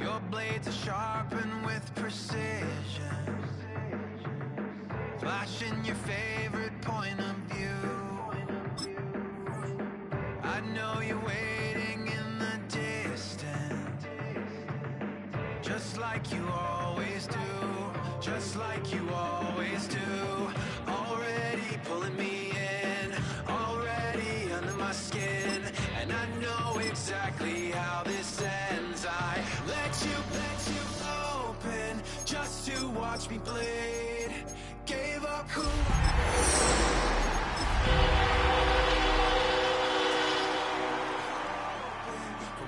Your blades are sharpened with precision, flashing your favorite point of view. I know you're waiting in the distance, just like you always do, just like you always do. Already pulling me in, already under my skin, and I know exactly how this ends. I let you open just to watch me bleed. Gave up who for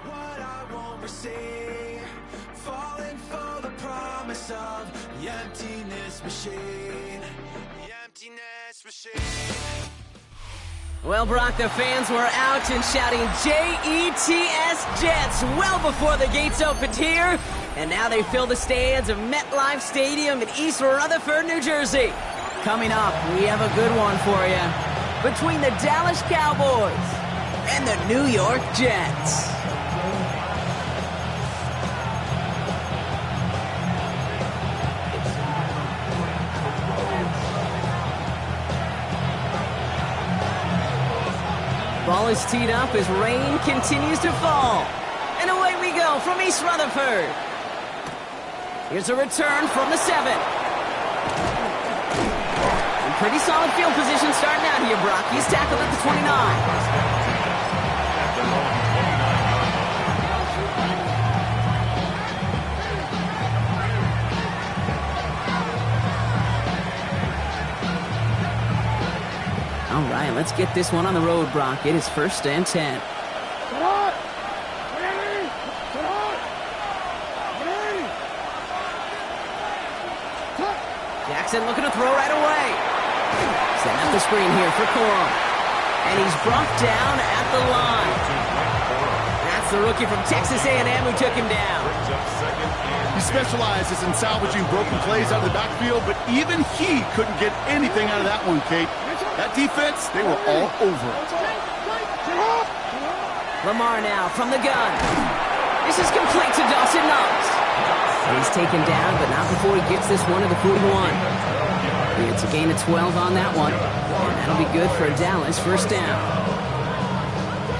what I won't receive, falling for the promise of the emptiness machine, the emptiness machine. Well, Brock, the fans were out and shouting J-E-T-S Jets well before the gates opened here. And now they fill the stands of MetLife Stadium in East Rutherford, New Jersey. Coming up, we have a good one for you. Between the Dallas Cowboys and the New York Jets. Ball is teed up as rain continues to fall. And away we go from East Rutherford. Here's a return from the 7. And pretty solid field position starting out here, Brock. He's tackled at the 29. All right, let's get this one on the road, Brock. It is 1st and 10. Jackson looking to throw right away. Setting up the screen here for Corum. And he's brought down at the line. That's the rookie from Texas A&M who took him down. He specializes in salvaging broken plays out of the backfield, but even he couldn't get anything out of that one, Kate. That defense, they were all over it. Lamar now from the gun. This is complete to Dawson Knox. He's taken down, but not before he gets this one to the 41. It's a gain of 12 on that one. And that'll be good for a Dallas 1st down.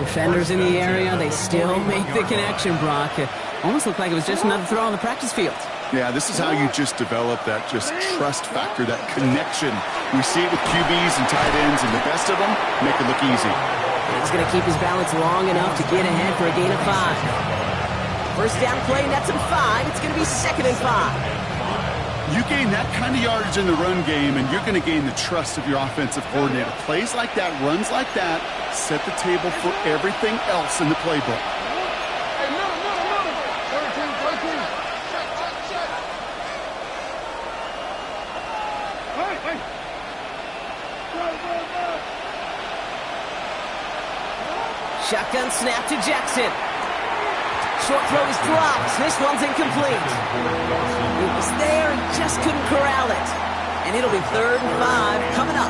Defenders in the area, they still make the connection, Brock. It almost looked like it was just another throw on the practice field. Yeah, this is how you just develop that just trust factor, that connection. We see it with QBs and tight ends, and the best of them make it look easy. He's going to keep his balance long enough to get ahead for a gain of 5. 1st down play, that's in 5. It's going to be 2nd and 5. You gain that kind of yardage in the run game, and you're going to gain the trust of your offensive coordinator. Plays like that, runs like that, set the table for everything else in the playbook. Shotgun snap to Jackson. Short throw is dropped. This one's incomplete. It was there, he just couldn't corral it. And it'll be 3rd and 5 coming up.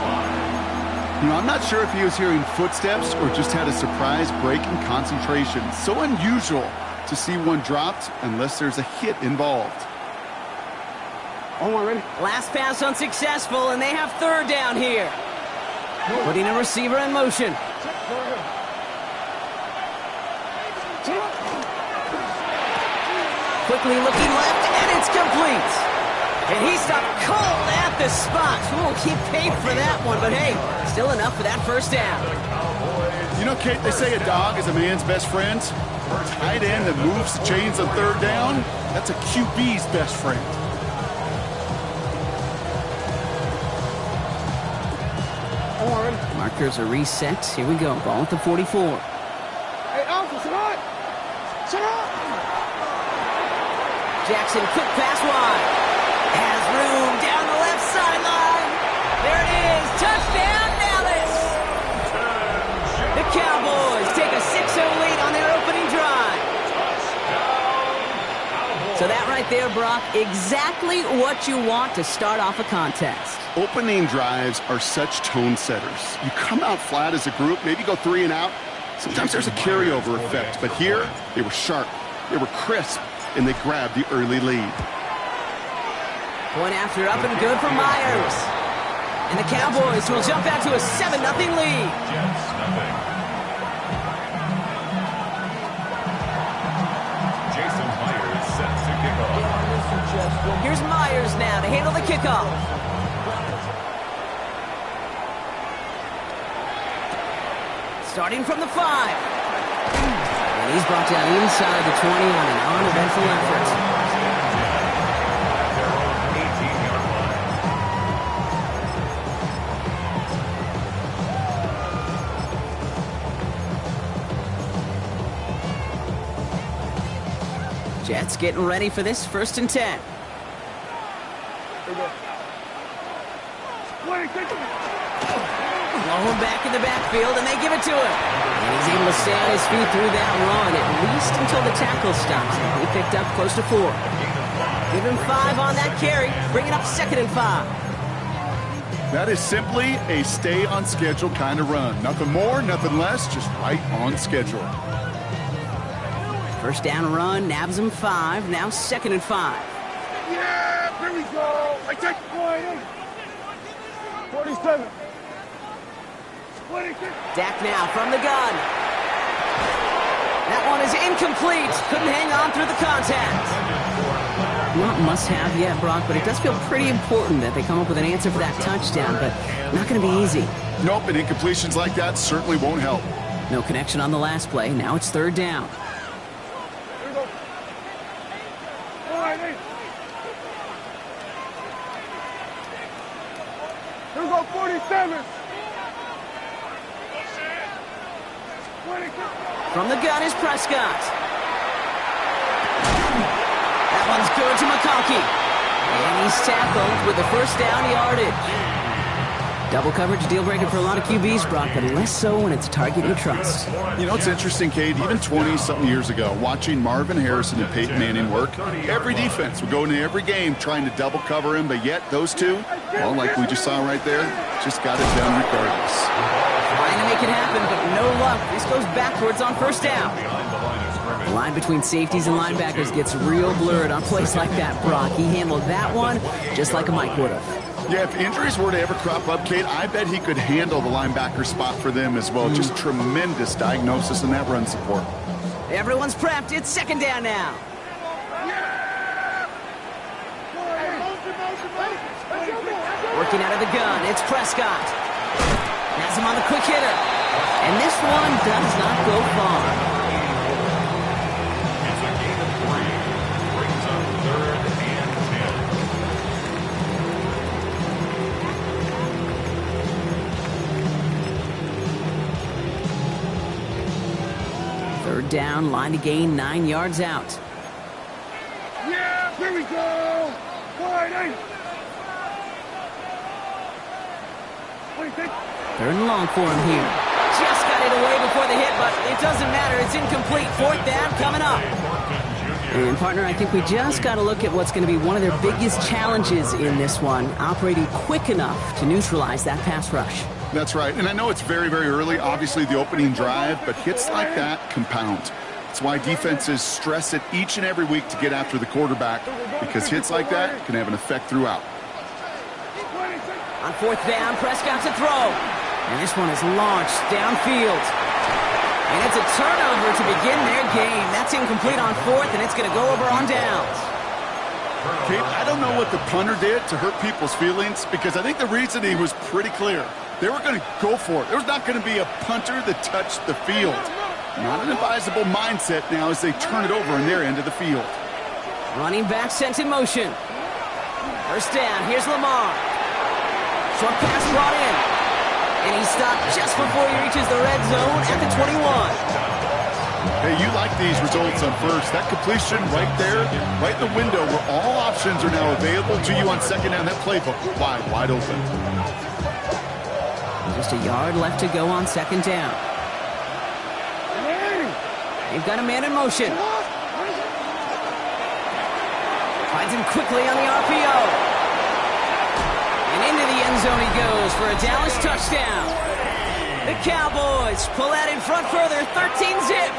You know, I'm not sure if he was hearing footsteps or just had a surprise break in concentration. So unusual to see one dropped unless there's a hit involved. Last pass unsuccessful, and they have 3rd down here. Putting a receiver in motion. Quickly looking left, and it's complete. And he stopped cold at the spot. We won't keep paid for that one, but hey, still enough for that 1st down. You know, Kate, they say a dog is a man's best friend. A tight end that moves the chains on 3rd down, that's a QB's best friend. Markers are reset. Here we go. Ball at the 44. Hey, Alpha, sit on! Sit on! Jackson, quick pass wide. Has room down the left So that right there, Brock, exactly what you want to start off a contest. Opening drives are such tone setters. You come out flat as a group, maybe go 3 and out. Sometimes there's a carryover effect, but here they were sharp, they were crisp, and they grabbed the early lead. Point after up and good for Myers. And the Cowboys will jump out to a 7-0 lead. Jason Myers set to kick off. Here's Myers now to handle the kickoff. Starting from the 5. And he's brought down inside the 20 on an uneventful effort. Jets getting ready for this 1st and 10. Low back in the backfield, and they give it to him. And he's able to stay on his feet through that run, at least until the tackle stops. He picked up close to 4. Give him 5 on that carry. Bring it up 2nd and 5. That is simply a stay on schedule kind of run. Nothing more, nothing less, just right on schedule. 1st down run, nabs him 5. Now 2nd and 5. Yeah, here we go. I take the point. 47. 26. Dak now from the gun. That one is incomplete. Couldn't hang on through the contact. Not must-have yet, Brock, but it does feel pretty important that they come up with an answer for that touchdown, but not going to be easy. Nope, and incompletions like that certainly won't help. No connection on the last play. Now it's 3rd down. Here we go. All right, hey. Here we go, 47. 26. From the gun is Prescott. That one's good to McConkey. And he's tackled with the 1st down yardage. Double coverage deal breaker for a lot of QBs, Brock, but less so when it's a target you trust. You know, it's interesting, Cade, even 20-something years ago, watching Marvin Harrison and Peyton Manning work, every defense would go into every game trying to double cover him, but yet those two, well, like we just saw right there, just got it done regardless. Trying to make it happen, but no luck. This goes backwards on 1st down. The line between safeties and linebackers gets real blurred on plays like that, Brock. He handled that one just like a Mike would have. Yeah, if injuries were to ever crop up, Kate, I bet he could handle the linebacker spot for them as well. Just tremendous diagnosis in that run support. Everyone's prepped. It's 2nd down now. Working out of the gun, it's Prescott. Has him on the quick hitter. And this one does not go far. It's a gain of 3. Brings up 3rd and 10. 3rd down, line to gain 9 yards out. Yeah, here we go. 48. 26. 3rd and long for him here. Just got it away before the hit, but it doesn't matter. It's incomplete. 4th down coming up. And, partner, I think we just got to look at what's going to be one of their biggest challenges in this one, operating quick enough to neutralize that pass rush. That's right, and I know it's very, very early, obviously the opening drive, but hits like that compound. It's why defenses stress it each and every week to get after the quarterback, because hits like that can have an effect throughout. On 4th down, Prescott to throw. And this one is launched downfield. And it's a turnover to begin their game. That's incomplete on 4th, and it's going to go over on downs. Kate, I don't know what the punter did to hurt people's feelings, because I think the reasoning was pretty clear. They were going to go for it. There was not going to be a punter that touched the field. Not an advisable mindset now as they turn it over in their end of the field. Running back sent in motion. 1st down, here's Lamar. Short pass brought in. And he stopped just before he reaches the red zone at the 21. Hey, you like these results on 1st. That completion right there, right in the window where all options are now available to you on 2nd down. That playbook wide open. Just a yard left to go on 2nd down. They've got a man in motion. Finds him quickly on the RPO. And into the end zone he goes for a Dallas touchdown. The Cowboys pull out in front further, 13-zip.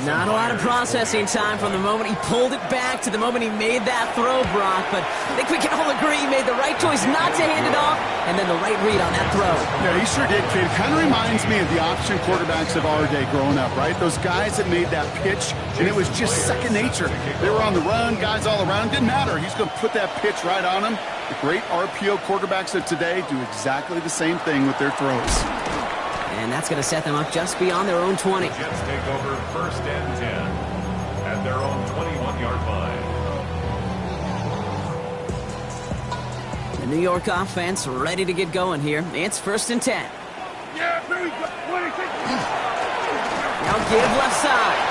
Not a lot of processing time from the moment he pulled it back to the moment he made that throw, Brock. But I think we can all agree he made the right choice not to hand it off, and then the right read on that throw. Yeah, he sure did, kid. Kind of reminds me of the option quarterbacks of our day growing up, right? Those guys that made that pitch, and it was just second nature. They were on the run, guys all around. Didn't matter. He's going to put that pitch right on him. The great RPO quarterbacks of today do exactly the same thing with their throws. And that's going to set them up just beyond their own 20. Jets take over 1st and 10 at their own 21-yard line. The New York offense ready to get going here. It's 1st and 10. Yeah, very good. Now give left side.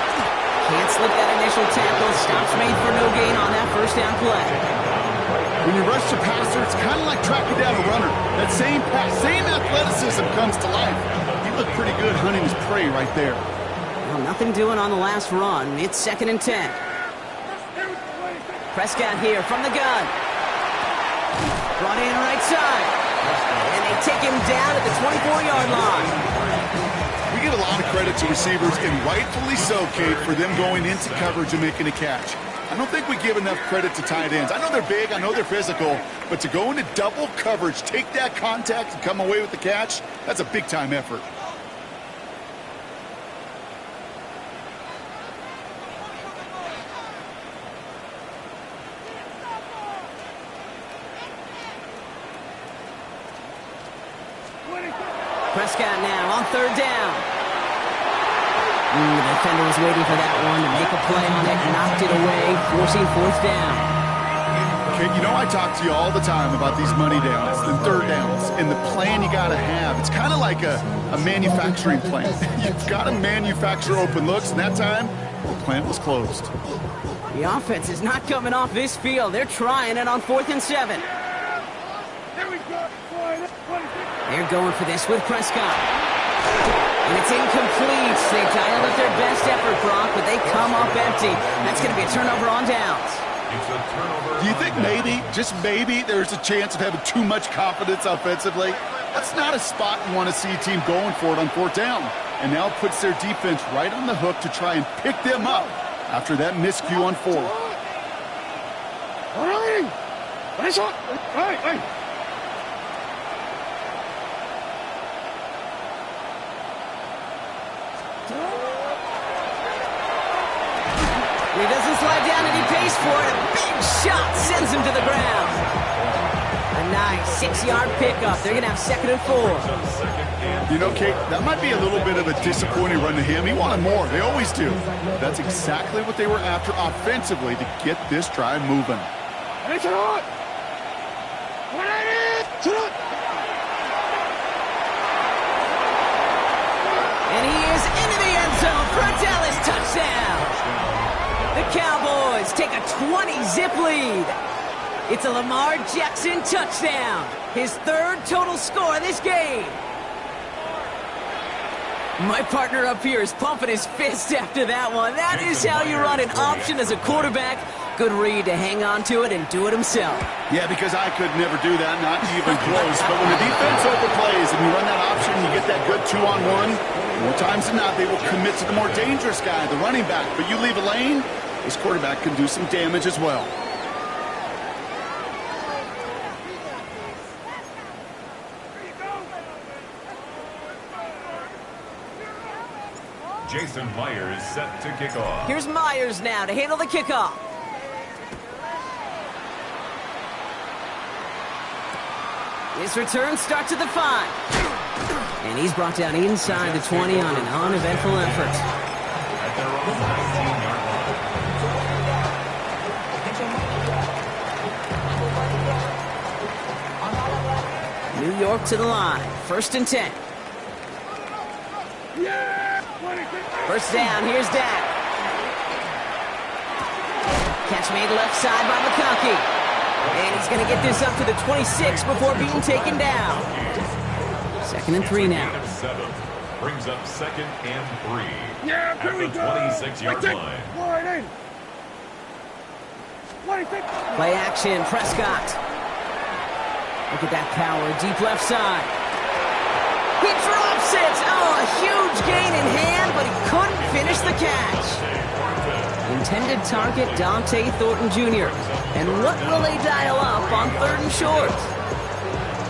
Can't slip that initial tackle. Stops made for no gain on that 1st down play. When you rush the passer, it's kind of like tracking down a runner. That same pass, same athleticism comes to life. He looked pretty good hunting his prey right there. Well, nothing doing on the last run. It's 2nd and 10. Prescott here from the gun. Brought in right side. And they take him down at the 24-yard line. We give a lot of credit to receivers, and rightfully so, Kate, for them going into coverage and making a catch. I don't think we give enough credit to tight ends. I know they're big, I know they're physical, but to go into double coverage, take that contact, and come away with the catch, that's a big-time effort. Prescott now on 3rd down. The defender was waiting for that one to make a play on it, knocked it away, forcing 4th down. Okay, you know I talk to you all the time about these money downs and 3rd downs and the plan you got to have. It's kind of like a manufacturing plant. You've got to manufacture open looks, and that time, the plant was closed. The offense is not coming off this field. They're trying it on 4th and 7. They're going for this with Prescott. And it's incomplete. They dialed up their best effort, Brock, but they come up empty. That's going to be a turnover on downs. Do you think maybe, just maybe, there's a chance of having too much confidence offensively? That's not a spot you want to see a team going for it on 4th down. And now it puts their defense right on the hook to try and pick them up after that miscue on 4th. All right. Nice shot. All right. He doesn't slide down and he pays for it. A big shot sends him to the ground. A nice 6-yard pickup. They're going to have 2nd and 4. You know, Kate, that might be a little bit of a disappointing run to him. He wanted more. They always do. That's exactly what they were after offensively to get this drive moving. And he is into the end zone for a Dallas touchdown. The Cowboys take a 20-zip lead. It's a Lamar Jackson touchdown. His 3rd total score this game. My partner up here is pumping his fist after that one. That is how you run an option as a quarterback. Good read to hang on to it and do it himself. Yeah, because I could never do that, not even close. But when the defense overplays and you run that option, you get that good 2-on-1, more times than not, they will commit to the more dangerous guy, the running back. But you leave a lane, this quarterback can do some damage as well. Jason Myers set to kick off. Here's Myers now to handle the kickoff. His return starts at the 5. And he's brought down inside the 20 on an uneventful effort. At their own 19-yard line. New York to the line. 1st and 10. First down, here's Dak. Catch made left side by McConkey. And he's going to get this up to the 26 before being taken down. 2nd and 3 now. 7 brings up 2nd and 3 Yeah, at the 26-yard line. Play action, Prescott. Look at that power, deep left side. He drops it! Oh, a huge gain in hand, but he couldn't finish the catch. Intended target, Dante Thornton Jr. And what will they dial up on 3rd and short?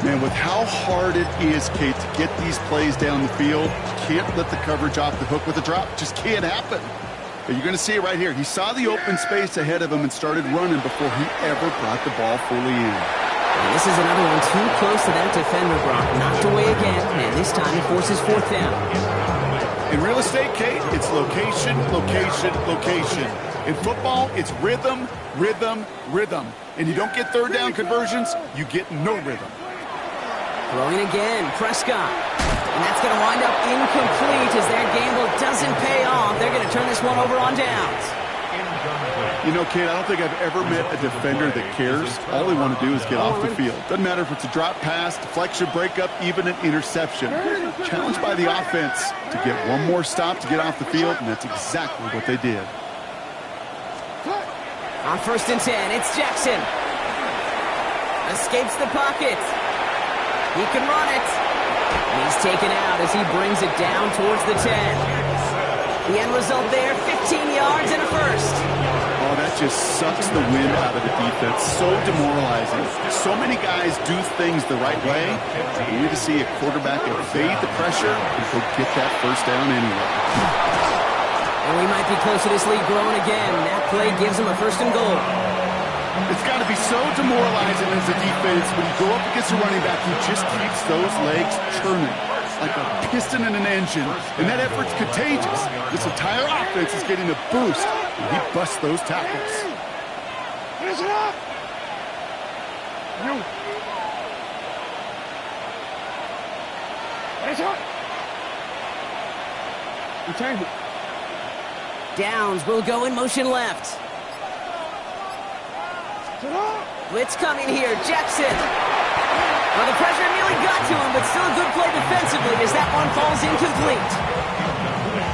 Man, with how hard it is, Kate, to get these plays down the field, can't let the coverage off the hook with a drop. Just can't happen. But you're going to see it right here. He saw the open space ahead of him and started running before he ever brought the ball fully in. And this is another one too close to that defender, Brock. Knocked away again, and this time it forces 4th down. In real estate, Kate, it's location, location, location. In football, it's rhythm, rhythm, rhythm. And you don't get 3rd down conversions, you get no rhythm. Throwing again, Prescott. And that's going to wind up incomplete as their gamble doesn't pay off. They're going to turn this one over on downs. You know, Kate, I don't think I've ever met a defender that cares. All they want to do is get off the field. Doesn't matter if it's a drop pass, deflection, breakup, even an interception. Challenged by the offense to get one more stop to get off the field, and that's exactly what they did. On 1st and 10, it's Jackson. Escapes the pocket. He can run it. And he's taken out as he brings it down towards the 10. The end result there, 15 yards and a first. Oh, that just sucks the wind out of the defense. So demoralizing. So many guys do things the right way. You need to see a quarterback evade the pressure and go get that first down anyway. And we might be close to this lead growing again. That play gives him a 1st and goal. It's got to be so demoralizing as a defense when you go up against a running back who just keeps those legs churning like a piston in an engine, and that effort's contagious. This entire offense is getting a boost, and he busts those tackles. Finish it up! You. Finish it up! Return it. Downs will go in motion left. Blitz coming here, Jackson. Well, the pressure nearly got to him, but still a good play defensively as that one falls incomplete.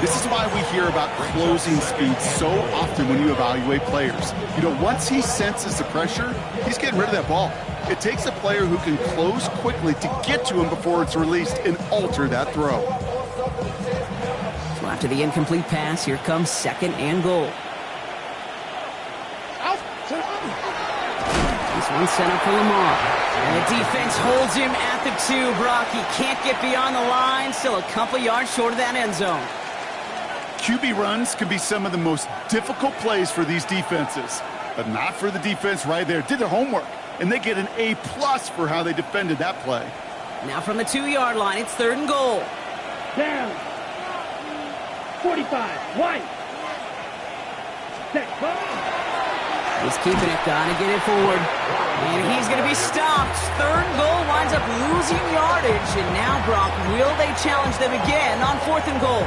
This is why we hear about closing speed so often when you evaluate players. You know, once he senses the pressure, he's getting rid of that ball. It takes a player who can close quickly to get to him before it's released and alter that throw. So after the incomplete pass, here comes 2nd and goal. This one's sent up for Lamar. And the defense holds him at the 2, Brock. He can't get beyond the line. Still a couple yards short of that end zone. QB runs can be some of the most difficult plays for these defenses, but not for the defense right there. Did their homework, and they get an A+ for how they defended that play. Now from the 2-yard line, it's 3rd and goal. Down. 45. White. Set. He's keeping it, gonna get it forward. And he's gonna be stopped. 3rd goal winds up losing yardage. And now, Brock, will they challenge them again on 4th and goal?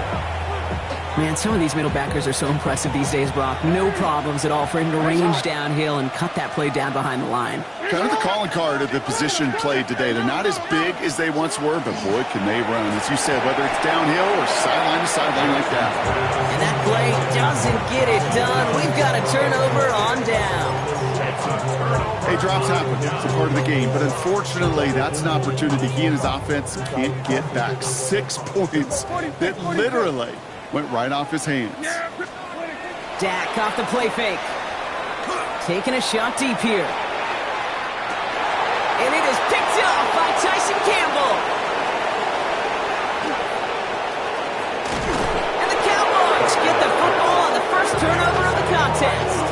Man, some of these middle backers are so impressive these days, Brock. No problems at all for him to range downhill and cut that play down behind the line. Kind of the calling card of the position played today. They're not as big as they once were, but boy, can they run. As you said, whether it's downhill or sideline to sideline like that. And that play doesn't get it done. We've got a turnover on down. Hey, drops happen. It's a part of the game. But unfortunately, that's an opportunity he and his offense can't get back. 6 points that literally went right off his hands. Dak off the play fake. Taking a shot deep here. And it is picked off by Tyson Campbell. And the Cowboys get the football on the first turnover of the contest.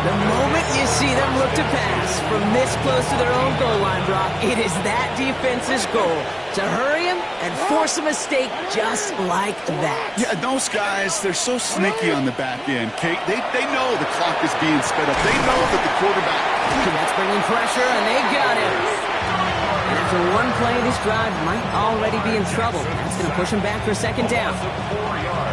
The moment you see them look to pass from this close to their own goal line, Brock, it is that defense's goal to hurry him and force a mistake just like that. Yeah, those guys, they're so sneaky on the back end, Kate. They know the clock is being sped up. They know that the quarterback... That's bringing pressure, and they got him. And after one play, this drive might already be in trouble. That's going to push him back for 2nd down.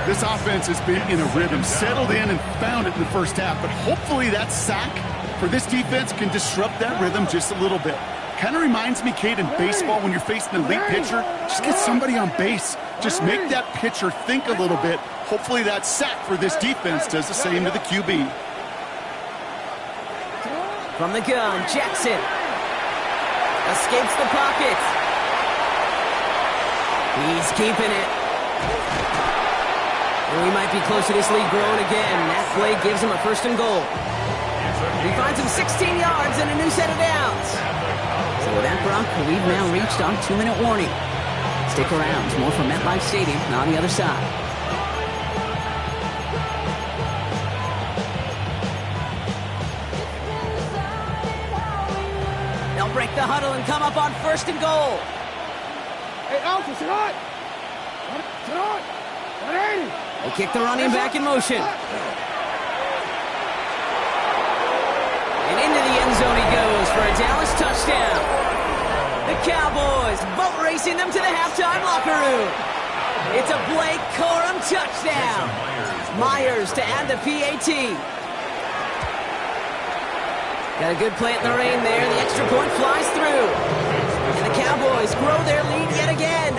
This offense has been in a rhythm, settled in and found it in the first half, but hopefully that sack for this defense can disrupt that rhythm just a little bit. Kind of reminds me, Kate, in baseball when you're facing an elite pitcher, just get somebody on base. Just make that pitcher think a little bit. Hopefully that sack for this defense does the same to the QB. From the gun, Jackson escapes the pocket. He's keeping it. And we might be close to this lead growing again. That play gives him a 1st and goal. He finds him 16 yards and a new set of downs. So with that, Brock, we've now reached our 2-minute warning. Stick around. It's more from MetLife Stadium on the other side. They'll break the huddle and come up on 1st and goal. Hey, Alpha, sit on! Sit on! 180! They kick the running back in motion. And into the end zone he goes for a Dallas touchdown. The Cowboys boat racing them to the halftime locker room. It's a Blake Corum touchdown. Myers to add the PAT. Got a good play in the rain there. The extra point flies through. And the Cowboys grow their lead yet again.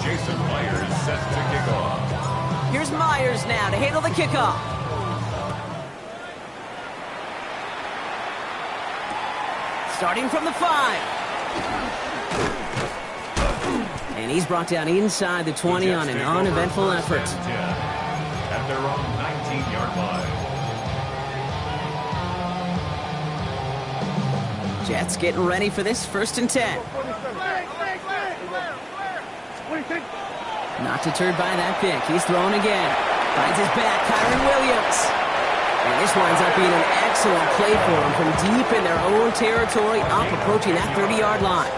Jason Myers set to kick off. Here's Myers now to handle the kickoff. Starting from the 5. And he's brought down inside the 20 on an uneventful effort. At their own 19-yard line. Jets getting ready for this 1st and 10. Not deterred by that pick. He's throwing again. Finds his back, Kyron Williams. And this winds up being an excellent play for him from deep in their own territory, up approaching that 30-yard line.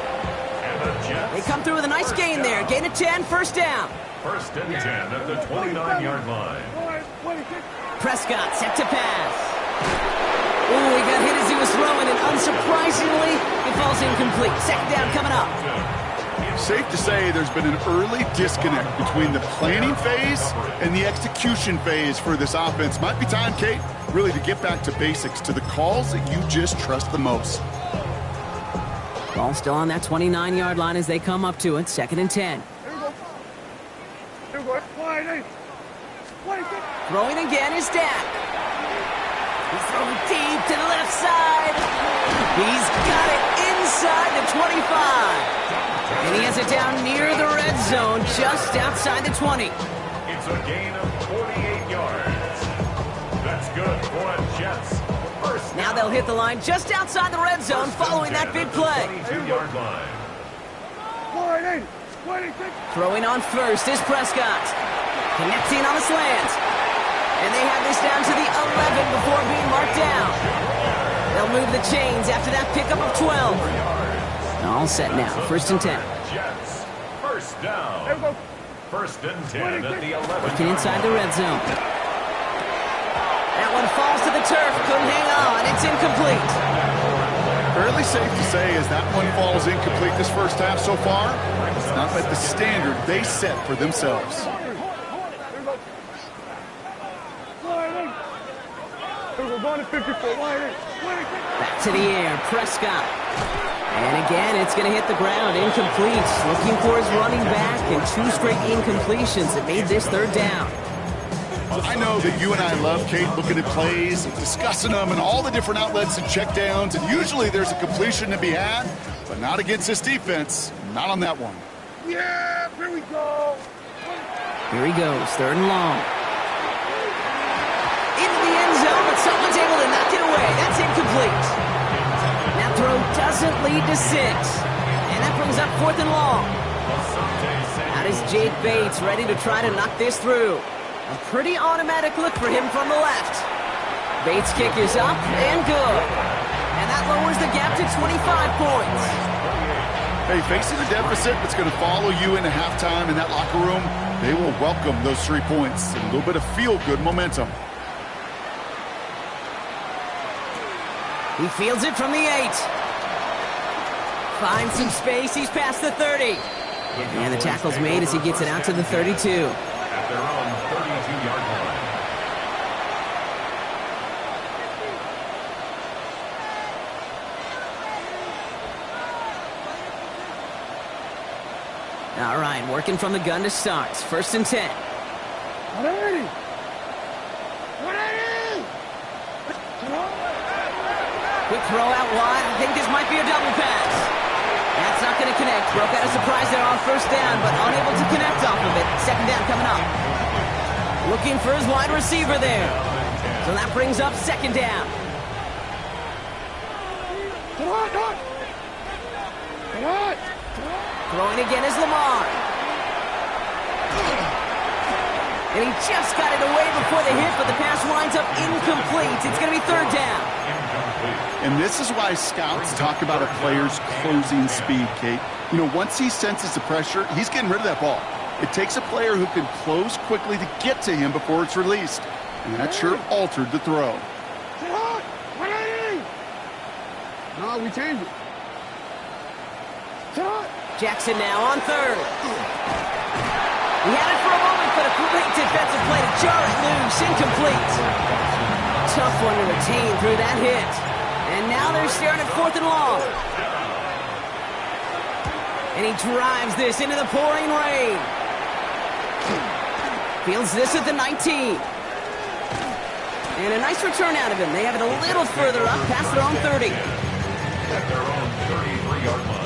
They come through with a nice gain there. Gain of 10, 1st down. 1st and 10 at the 29-yard line. Prescott set to pass. Ooh, he got hit as he was throwing, and unsurprisingly, it falls incomplete. 2nd down coming up. Safe to say there's been an early disconnect between the planning phase and the execution phase for this offense. Might be time, Kate, really to get back to basics, to the calls that you just trust the most. Ball still on that 29-yard line as they come up to it. 2nd and 10. Throwing again is Dak. He's throwing deep to the left side. He's got it inside the 25. And he has it down near the red zone, just outside the 20. It's a gain of 48 yards. That's good for a Jets. First now they'll hit the line just outside the red zone following that big play. 22-yard line. Throwing on 1st is Prescott. Connecting on the slant. And they have this down to the 11 before being marked down. They'll move the chains after that pickup of 12. All set now. 1st and 10. Jets. 1st down. 1st and 10 at the 11. Working inside the red zone. That one falls to the turf. Couldn't hang on. It's incomplete. Fairly safe to say as that one falls incomplete this 1st half so far, it's not met the standard they set for themselves. Back to the air. Prescott. And again, it's going to hit the ground. Incomplete. Looking for his running back, and 2 straight incompletions that made this 3rd down. I know that you and I love, Kate, looking at plays and discussing them and all the different outlets and checkdowns, and usually there's a completion to be had, but not against this defense. Not on that one. Yeah, here we go. Here he goes, 3rd and long. Into the end zone, but someone's able to knock it away. That's incomplete. That throw doesn't lead to 6. And that brings up 4th and long. Out is Jake Bates, ready to try to knock this through. A pretty automatic look for him from the left. Bates' kick is up and good. And that lowers the gap to 25 points. Hey, facing a deficit that's going to follow you into halftime in that locker room, they will welcome those 3 points and a little bit of feel-good momentum. He fields it from the 8. Finds some space. He's past the 30. And the tackle's made as he gets it out to the 32. At their own 32-yard line. 2 All right, working from the gun to start. It's 1st and 10. 180. 180. Quick throw out wide. I think this might be a double pass. That's not going to connect. Broke out a surprise there on 1st down, but unable to connect off of it. 2nd down coming up. Looking for his wide receiver there. So that brings up 2nd down. Throwing again is Lamar. And he just got it away before the hit, but the pass winds up incomplete. It's going to be 3rd down. And this is why scouts talk about a player's closing speed, Kate. You know, once he senses the pressure, he's getting rid of that ball. It takes a player who can close quickly to get to him before it's released. And that sure altered the throw. No, we changed it. Jackson now on 3rd. He had it for a moment, but a great defensive play to jar it loose. Incomplete. Tough one to retain through that hit. And now they're staring at 4th and long. And he drives this into the pouring rain. Fields this at the 19. And a nice return out of him. They have it a little further up, past their own 30. At their own 33-yard line.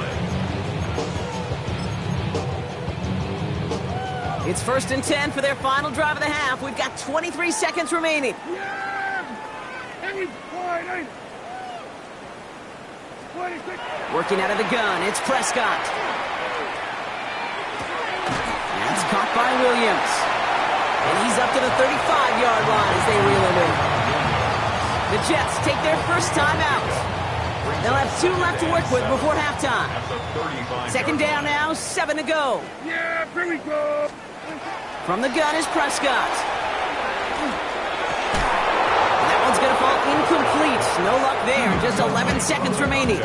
It's 1st and 10 for their final drive of the half. We've got 23 seconds remaining. Working out of the gun, it's Prescott. That's caught by Williams. And he's up to the 35-yard line as they reel him in. The Jets take their first time out. They'll have 2 left to work with before halftime. 2nd down now, 7 to go. Yeah, here we go. From the gun is Prescott. That one's going to fall incomplete. No luck there. Just 11 seconds remaining.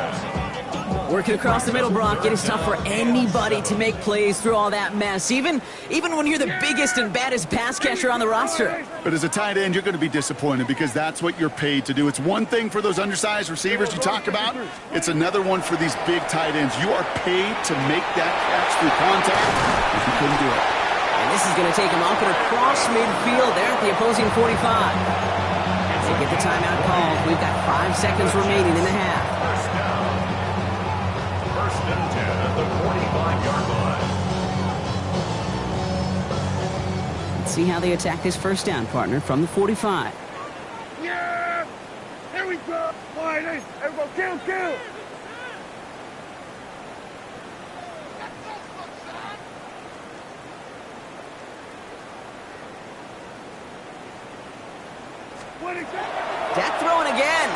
Working across the middle, Brock. It is tough for anybody to make plays through all that mess, even when you're the biggest and baddest pass catcher on the roster. But as a tight end, you're going to be disappointed because that's what you're paid to do. It's one thing for those undersized receivers you talk about. It's another one for these big tight ends. You are paid to make that catch through contact if you couldn't do it. And this is going to take him off and across midfield there at the opposing 45. As they get the timeout called, we've got 5 seconds remaining in the half. 1st and 10 at the 45-yard line. Let's see how they attack this 1st down, partner, from the 45. Yeah! Here we go! Wide in! Everyone, kill! Dak throwing again.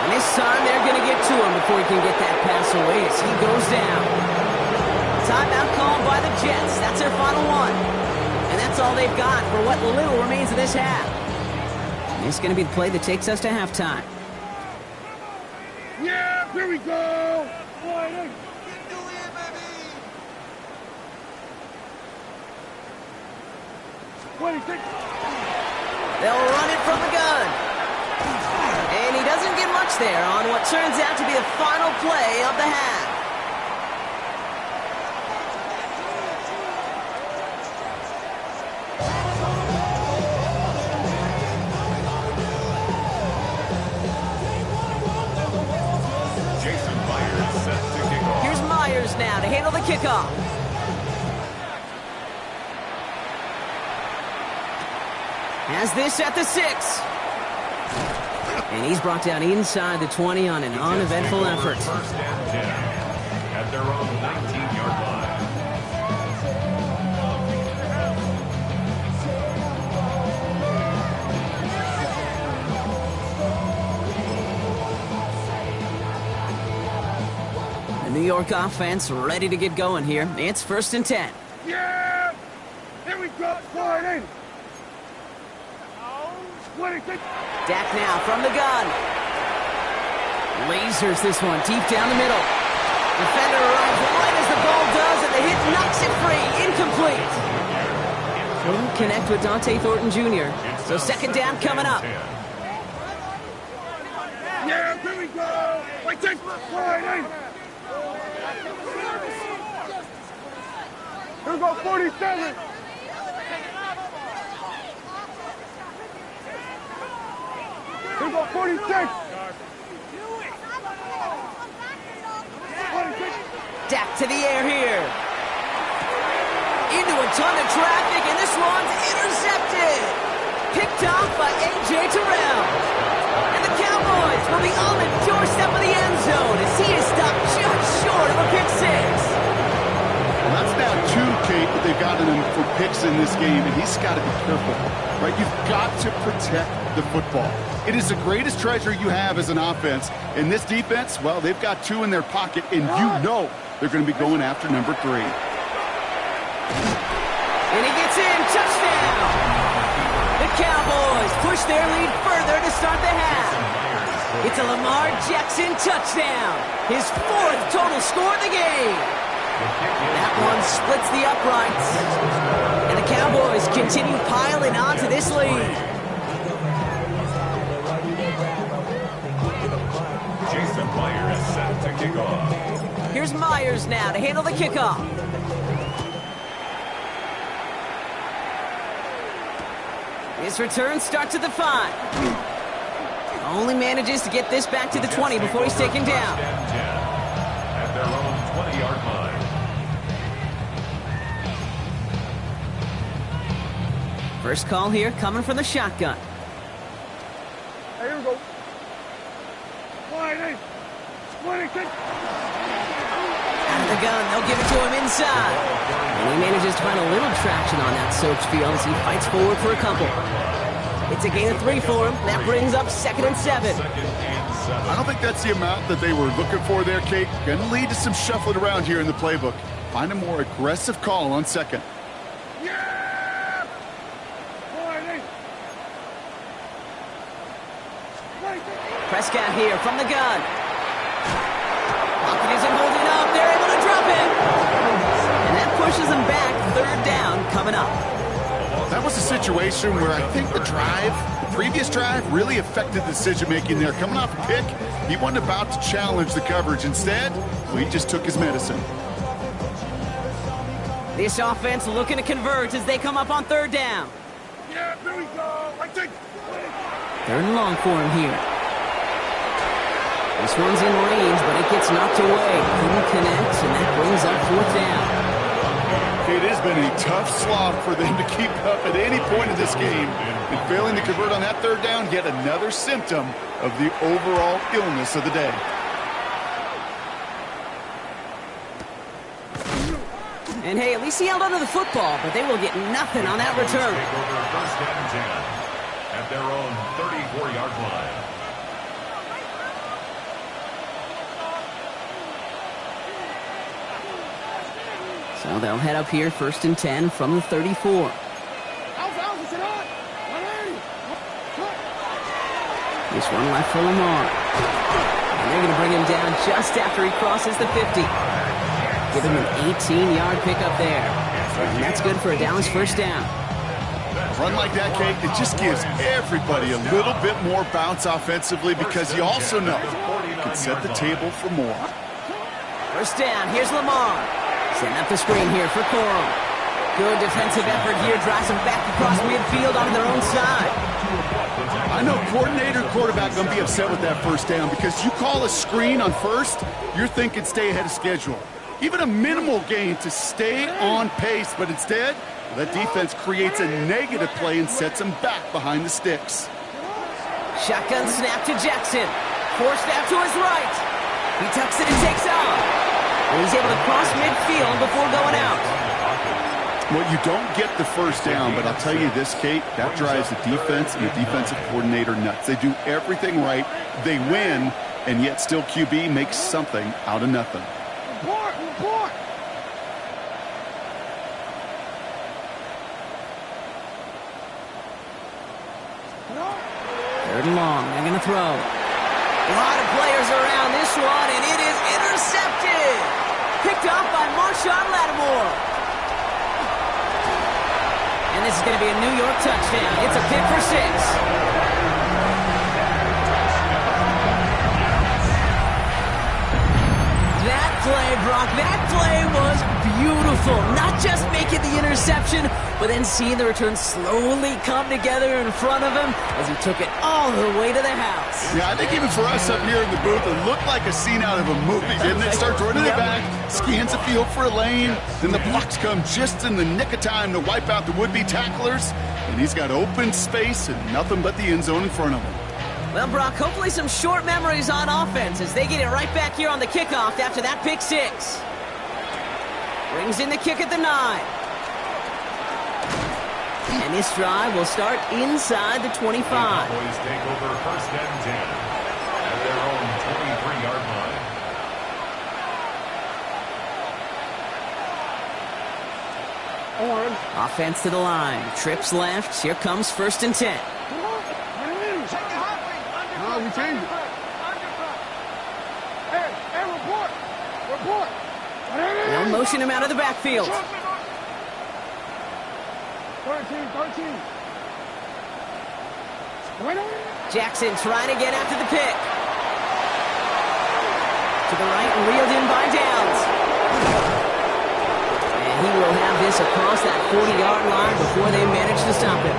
And this time they're going to get to him before he can get that pass away as he goes down. Timeout called by the Jets. That's their final one. And that's all they've got for what little remains of this half. And this is going to be the play that takes us to halftime. Yeah, here we go! Wide in! They'll run it from the gun. And he doesn't get much there on what turns out to be the final play of the half. Jason Myers set to kick off. Here's Myers now to handle the kickoff. Has this at the 6. And he's brought down inside the 20 on an uneventful effort. 1st and 10 at their own 19-yard line. The New York offense ready to get going here. It's 1st and 10. Yeah! Here we go! Wide in! Dak now from the gun. Lasers this one deep down the middle. Defender arrives right as the ball does, and the hit knocks it free. Incomplete. Couldn't connect with Dante Thornton Jr. So 2nd down coming up. Yeah, here we go! Wide in! Here we go, 47. Here we go, 46. Dak to the air here. Into a ton of traffic, and this one's intercepted. Picked off by A.J. Terrell. And the Cowboys will be on the doorstep of the end zone as he is stopped just short of a pick six. Well, that's now two, Kate, that they've gotten him for picks in this game, and he's got to be careful, right? You've got to protect the football. It is the greatest treasure you have as an offense. In this defense, well, they've got two in their pocket, and you know they're going to be going after number 3. And he gets in, touchdown! The Cowboys push their lead further to start the half. It's a Lamar Jackson touchdown, his 4th total score of the game. That one splits the uprights. And the Cowboys continue piling on to this lead. Jason Myers set to kick off. Here's Myers now to handle the kickoff. His return starts at the 5. Only manages to get this back to the 20 before he's taken down. At their own 20-yard line. First call here coming from the shotgun. Hey, here we go. Wide 8. 26. Out of the gun, they'll give it to him inside. And he manages to find a little traction on that soaked field as he fights forward for a couple. It's a gain of 3 for him. That brings up 2nd and 7. I don't think that's the amount that they were looking for there, Kate. Going to lead to some shuffling around here in the playbook. Find a more aggressive call on 2nd. Yeah! Wide 8. Prescott here from the gun. Pocket isn't holding up. They're able to drop it. And that pushes them back. 3rd down coming up. That was a situation where I think the previous drive, really affected the decision-making there. Coming off a pick, he wasn't about to challenge the coverage. Instead, he just took his medicine. This offense looking to convert as they come up on 3rd down. Yeah, here we go. I think. 3rd and long for him here. This one's in range, but it gets knocked away. Couldn't connect, and that brings up 4th down. It has been a tough slog for them to keep up at any point in this game. And failing to convert on that 3rd down, yet another symptom of the overall illness of the day. And hey, at least he held onto the football, but they will get nothing on that return. Take over 1st and 10 at their own 34-yard line. So they'll head up here 1st and 10 from the 34. This one left for Lamar. And they're going to bring him down just after he crosses the 50. Give him an 18-yard pickup there. And that's good for a Dallas 1st down. A run like that, Kate, it just gives everybody a little bit more bounce offensively because you also know you can set the table for more. 1st down, here's Lamar. Setting up the screen here for Corum. Good defensive effort here, drives them back across midfield on their own side. I know coordinator and quarterback going to be upset with that 1st down because you call a screen on 1st, you're thinking stay ahead of schedule. Even a minimal gain to stay on pace, but instead, that defense creates a negative play and sets them back behind the sticks. Shotgun snap to Jackson. Forced out to his right. He tucks it and takes off. And he's able to cross midfield before going out. Well, you don't get the 1st down, but I'll tell you this, Kate, that drives the defense and the defensive coordinator nuts. They do everything right. They win, and yet still QB makes something out of nothing. Report! 3rd and long, they're going to throw. A lot of players around this one, and it is intercepted. Picked off by Marshawn Lattimore. And this is going to be a New York touchdown. It's a pick for 6. That play, Brock, that play was beautiful. beautiful. Not just making the interception, but then seeing the return slowly come together in front of him as he took it all the way to the house. Yeah, I think even for us up here in the booth, it looked like a scene out of a movie, didn't it? Starts running the back, scans the field for a lane, then the blocks come just in the nick of time to wipe out the would-be tacklers, and he's got open space and nothing but the end zone in front of him. Well, Brock, hopefully some short memories on offense as they get it right back here on the kickoff after that pick six. Brings in the kick at the 9. And this drive will start inside the 25. The Cowboys take over first and 10 at their own 23-yard line. Offense to the line. Trips left. Here comes first and 10. No, we changed it. Hey, report. Report. They'll motion him out of the backfield. 13. Jackson trying to get after the pick. To the right and reeled in by Downs. And he will have this across that 40-yard line before they manage to stop him.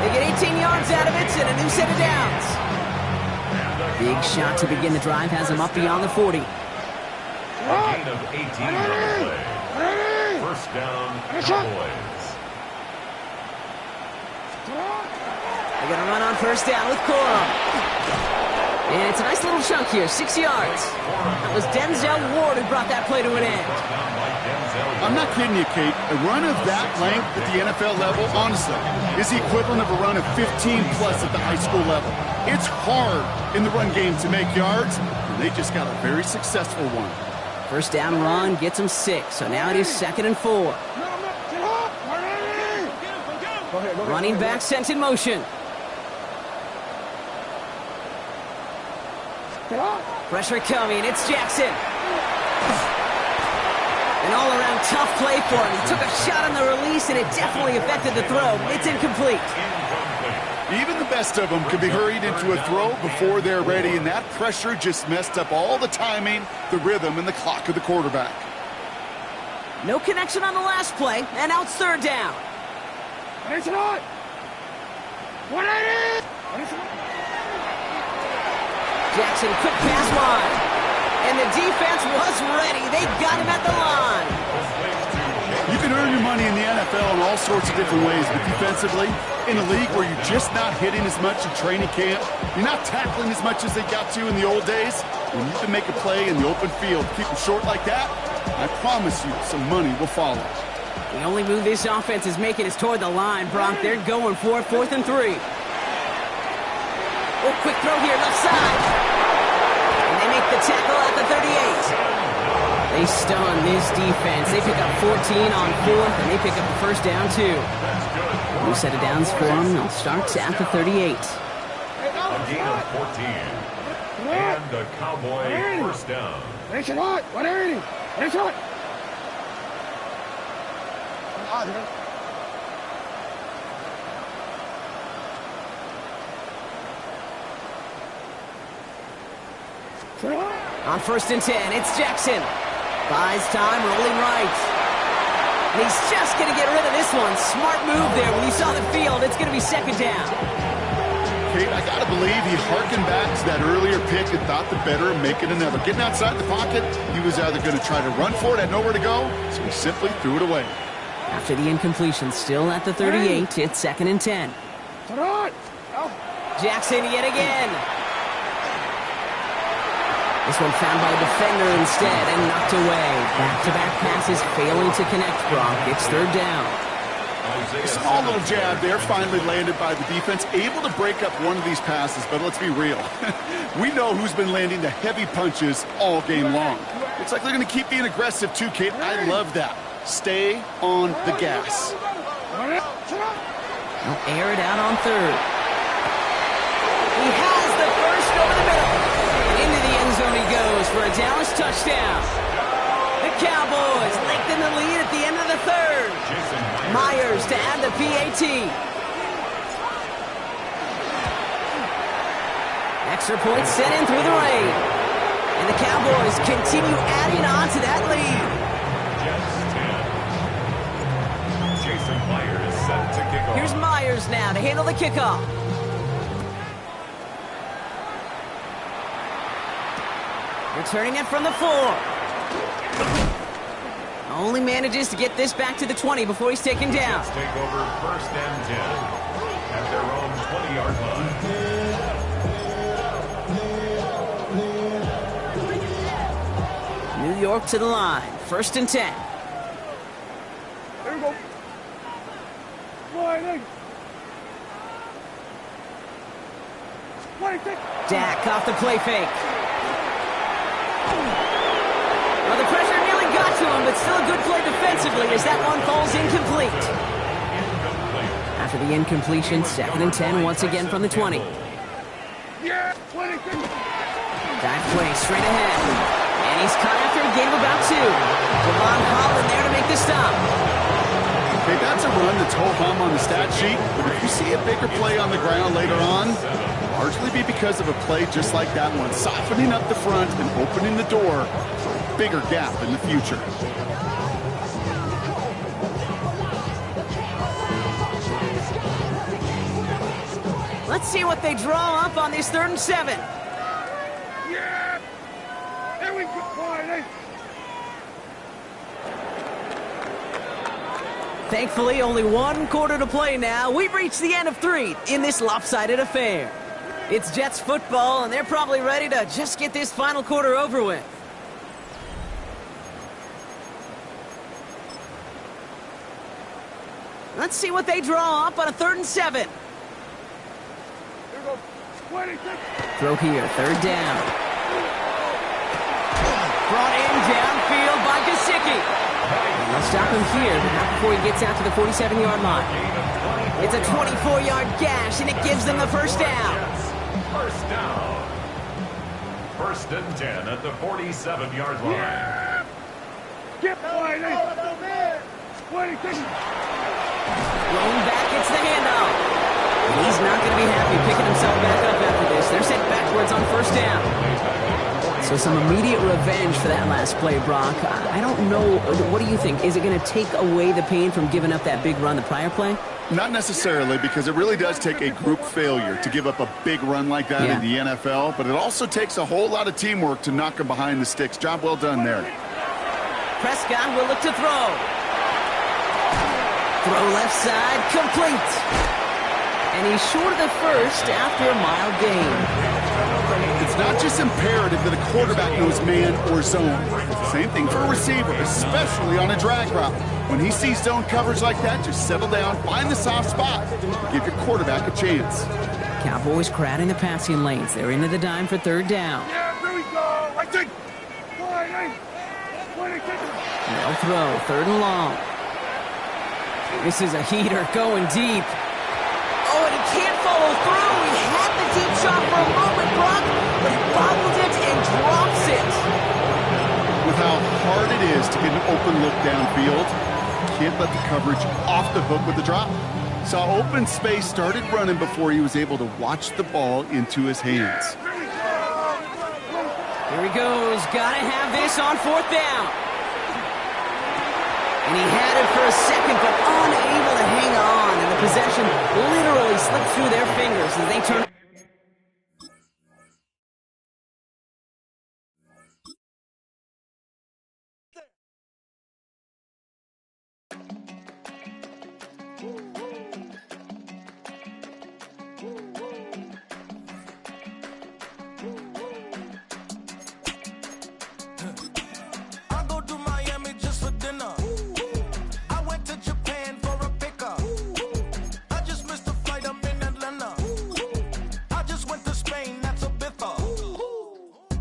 They get 18 yards out of it and a new set of downs. Big shot to begin the drive has him up beyond the 40. A gain of 18 on the play. First down, Cowboys. They're going to run on first down with Corum. And it's a nice little chunk here, 6 yards. That was Denzel Ward who brought that play to an end. I'm not kidding you, Kate. A run of that length at the NFL level, honestly, is the equivalent of a run of 15-plus at the high school level. It's hard in the run game to make yards, and they just got a very successful one. First down run gets him 6, so now it is 2nd and 4. Running back sent in motion. Pressure coming, it's Jackson. An all-around tough play for him. He took a shot on the release, and it definitely affected the throw. It's incomplete. Even the best of them can be hurried into a throw before they're ready, and that pressure just messed up all the timing, the rhythm, and the clock of the quarterback. No connection on the last play, and now it's 3rd down. Jackson, quick pass wide. And the defense was ready. They got him at the line. You can earn your money in the NFL in all sorts of different ways, but defensively, in a league where you're just not hitting as much in training camp, you're not tackling as much as they got to in the old days, when you can make a play in the open field, keep them short like that, I promise you some money will follow. The only move this offense is making is toward the line, Brock. They're going for it, 4th and 3. Oh, quick throw here, left side. And they make the tackle at the 38. They stun this defense. They pick up 14 on 4th, and they pick up the first down, too. New set of downs for them. They'll start at the 38. A gain of 14. And the Cowboy first down. On 1st and 10, it's Jackson. Buys time, rolling right. And he's just going to get rid of this one. Smart move there. When you saw the field, it's going to be 2nd down. Kate, I got to believe he harkened back to that earlier pick and thought the better of making another. Getting outside the pocket, he was either going to try to run for it, had nowhere to go, so he simply threw it away. After the incompletion, still at the 38, it's 2nd and 10. Jackson yet again. This one found by a defender instead and knocked away. Back-to-back passes failing to connect, Brock. It's 3rd down. A small little jab there, finally landed by the defense. Able to break up one of these passes, but let's be real. We know who's been landing the heavy punches all game long. Looks like they're going to keep being aggressive too, Kate. I love that. Stay on the gas. They'll air it out on 3rd. He has the first over the middle. Into the end zone he goes for a Dallas touchdown. The Cowboys lengthen the lead at the end of the 3rd. Myers to add the PAT. Extra point sent in through the rain. And the Cowboys continue adding on to that lead. Jets 10, Jason Myers set to kick off. Here's Myers now to handle the kickoff. Returning it from the 4. Only manages to get this back to the 20 before he's taken down. Let's take over 1st and 10 at their own 20-yard line. New York to the line. 1st and 10. There we go. Wide in. Dak off the play fake. Well, the pressure nearly got to him, but still a good play defensively as that one falls incomplete. After the incompletion, 2nd and 10 once again from the 20. Yeah, 26. Dive play straight ahead. And he's caught after a gain of about 2. Devon Holland there to make the stop. Okay, that's a run that's ho-hum on the stat sheet, but if you see a bigger play on the ground later on, largely be because of a play just like that one, softening up the front and opening the door for a bigger gap in the future. Let's see what they draw up on this 3rd and 7. Yeah! There we go. Wide in. Thankfully, only 1 quarter to play now. We've reached the end of 3 in this lopsided affair. It's Jets football, and they're probably ready to just get this final quarter over with. Let's see what they draw up on a 3rd and 7. Here we go. 26. Throw here, 3rd down. Brought in downfield by Gesicki. They'll stop him here, but not before he gets out to the 47-yard line. It's a 24-yard gash, and it gives them the 1st down. 1st down. 1st and 10 at the 47-yard line. Yeah! Get wide in. 26. Thrown back, it's the handoff. He's not going to be happy picking himself back up after this. They're sent backwards on 1st down. So some immediate revenge for that last play, Brock. I don't know. What do you think? Is it going to take away the pain from giving up that big run the prior play? Not necessarily, because it really does take a group failure to give up a big run like that in the NFL, but it also takes a whole lot of teamwork to knock him behind the sticks. Job well done there. Prescott will look to throw. Throw left side, complete. And he's short of the 1st after a mild gain. It's not just imperative that a quarterback knows man or zone. Same thing for a receiver, especially on a drag route. When he sees zone coverage like that, just settle down, find the soft spot, give your quarterback a chance. Cowboys crowding the passing lanes. They're into the dime for 3rd down. Yeah, there we go. I think. Wide in. 26. They'll throw, 3rd and long. This is a heater going deep. Oh, and he can't follow through. He had the deep shot for a moment, Brock, but he bobbled it and drops it. With how hard it is to get an open look downfield, can't let the coverage off the hook with the drop. Saw open space, started running before he was able to watch the ball into his hands. Here he goes. Gotta have this on 4th down. And he had it for a second, but unable to hang on. And the possession literally slipped through their fingers as they turned.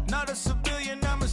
Not a civilian, I'm a